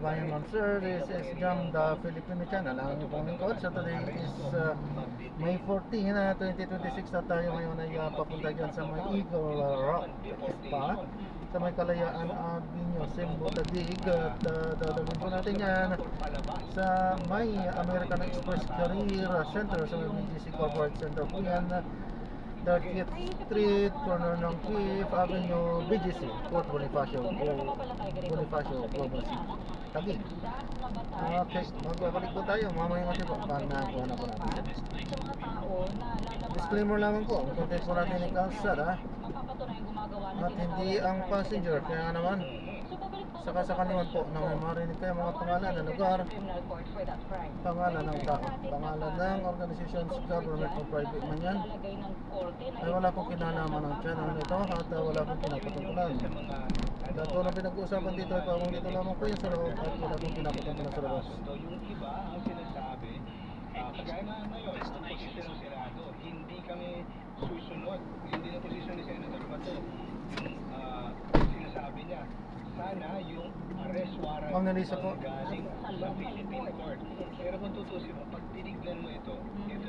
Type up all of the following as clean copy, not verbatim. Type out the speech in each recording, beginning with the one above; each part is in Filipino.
kababayan mga sir. This is Jam, the Filipino channel. Ang inyong pong lingkod. So today is May 14, 2026 na tayo ngayon ay papunta dyan sa may Eagle Rock Spa sa may Kalayaan Avenue, Cebu, Taguig. At dadalhin po natin yan sa may American Express Career Center sa may BGC Corporate Center po yan, 30th Street, corner ng 5th Avenue, BGC, Port Bonifacio, Global City, Taguig. Okay, magbabalik po tayo mamaya kasi po paano na po natin. Disclaimer lamang po, ang content po natin ni kalsada at hindi ang passenger. Kaya naman saka sa kaniwan po na may marinig kayo mga pangalan ng lugar, pangalan ng tao, pangalan ng organizations, government o private man yan, ay wala pong kinalaman ng channel nito at wala pong pinapatungkulan. Dahil po na pinag-uusapan dito ay parang dito lamang po yun sa loob at wala pong pinapatungkulan sa labas. Yung iba ang sinasabi, kagaya nga ngayon, ang posisyon ng Senado, hindi kami susunod, hindi na posisyon ni Senator Bato. Yung sinasabi niya, sana yung arrest warrant galing sa Philippine Court. Pero kung tutusin mo, pag tinignan mo ito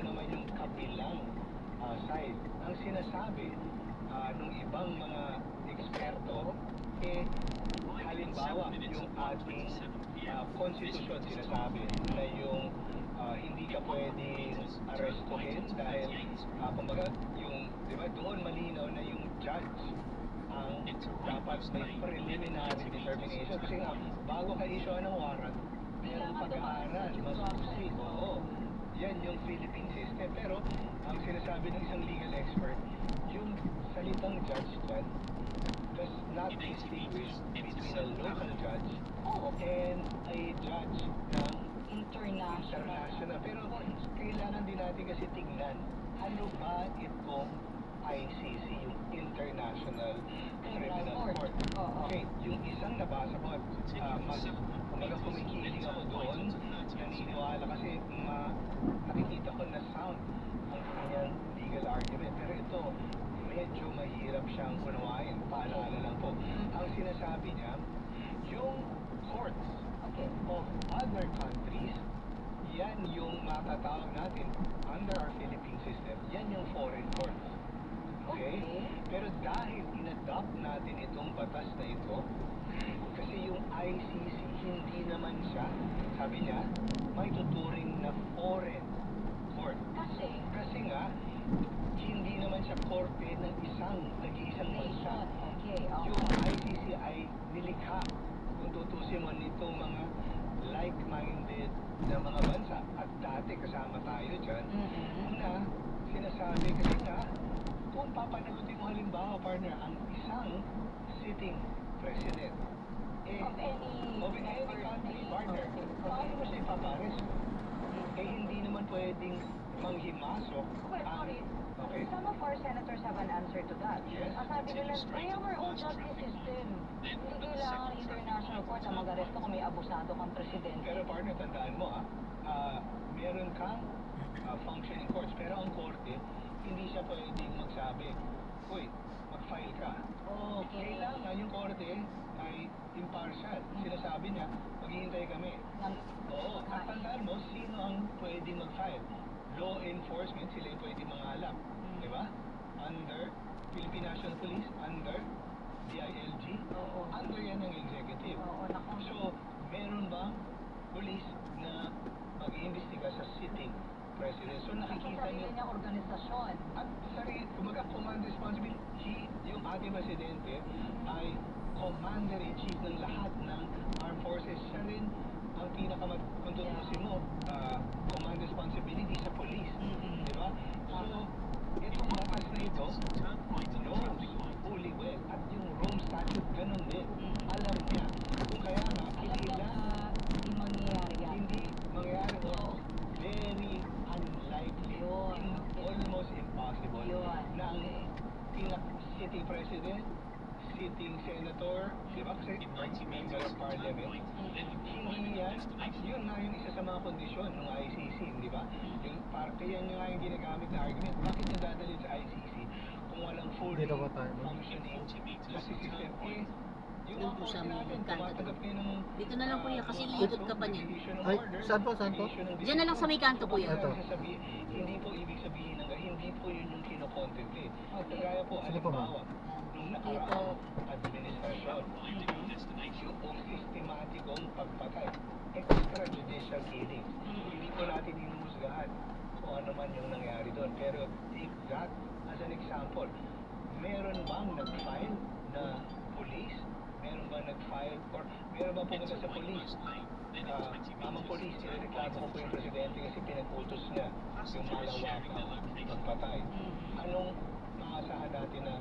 naman yung kabilang side. Ang sinasabi ng ibang mga eksperto, halimbawa yung ating konstitusyon sinasabi na yung hindi ka pwedeng arrestuhin dahil kumbaga yung, di ba, doon malinaw na yung judge ang dapat may preliminary determination kasi nga bago ka issue ng warrant mayroong pag-aaral, masusi, oo, yan yung Philippine system. Pero ang sinasabi ng isang legal expert, yung salitang judge dyan does not distinguish between a local judge and a judge ng international. Pero kailangan din natin kasi tignan, ano ba itong ICC, yung International Criminal Court. Okay, yung isang nabasa ko, kumaga kumikilig ako doon, naniniwala kasi nakikita ko na sound ang kanyang legal argument. Pero ito, medyo mahirap siyang unawain. Paalala lang po. Ang sinasabi niya, yung courts of other countries, yan yung matatawag natin under our Philippine system, yan yung foreign courts. Okay? Pero dahil in-adopt natin itong batas na ito, kasi yung ICC hindi naman siya, sabi niya, may tuturing na foreign court. Kasi nga, hindi naman siya korte ng nag-iisang bansa. Yung ICC ay nilikha, kung tutusin mo nitong mga like-minded na mga bansa, at dati kasama tayo dyan, na sinasabi kasi nga, kung papanagutin mo halimbawa, partner, ang isang sitting president of any country, partner, paano mo siya ipapares? Hindi naman pwedeng manghimasok ang... Okay. Some of our senators have an answer to that. Yes. Sabi nila, we have our own justice system. Hindi kailangan international court na mag-aresto kung may abusado kang presidente. Pero partner, tandaan mo meron kang functioning courts, pero ang korte, hindi siya pwedeng magsabi, uy, mag-file ka. Okay. Kailangan yung korte ay impartial. Sinasabi niya, maghihintay kami. Oo, at tandaan mo, sino ang pwedeng mag-file? Law enforcement, sila yung pwedeng mangalap. Di ba? Under Philippine National Police, under DILG, under yan ng executive. So, meron bang police na mag-iimbestiga sa sitting president? So nakikita niyo niya organisasyon. At kumaga command responsibility, yung ating presidente ay commander-in-chief ng lahat ng armed forces. Siya rin ang kung tutusin mo, command responsibility sa police. Diba? So, itong batas na ito, knows fully well. At yung Rome Statute, ganun din. Alam niya. Kung kaya nga, Hindi mangyayari yan. Hindi mangyayari o very unlikely, almost impossible, na ang sitting president, sitting senator, di ba? Kasi member of parliament, hindi yan, yun nga yung isa sa mga kondisyon ng ICC, di ba? Yung parte yan yung nga yung ginagamit na argument. Bakit yung dadalhin sa ICC kung walang fully functioning justice system? Yung mga korte natin, tumatanggap kayo ng Dito na lang kuya, kasi liikot ka pa niyan. Ay, saan po, saan po? Diyan na lang sa may kanto kuya. Ito. Hindi po ibig sabihin ng hindi po yun yung kinocontemplate. Kagaya po, Sige po, ma'am. nung nakaraang administrasyon, yung sistematikong pagpatay, extrajudicial killing. Hindi po natin hinuhusgahan kung ano man yung nangyari doon. Pero take that as an example. Meron bang nag-file na police? Meron bang nag-file or meron bang pumunta sa police? Mamang police, nireklamo ko po yung presidente kasi pinag-utos niya yung malawakang pagpatay. Anong maasahan natin na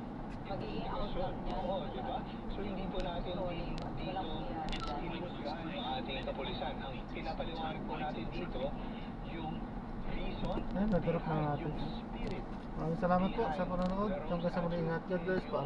Magiging outcome niya. Oo, di ba? So hindi po natin dito hinuhusgahan yung ating kapulisan. Ang pinapaliwanag po natin dito, yung reason, Ayun, nag-drop na natin. yung spirit. Maraming salamat po sa panonood. Hanggang sa muli, ingat. God bless po.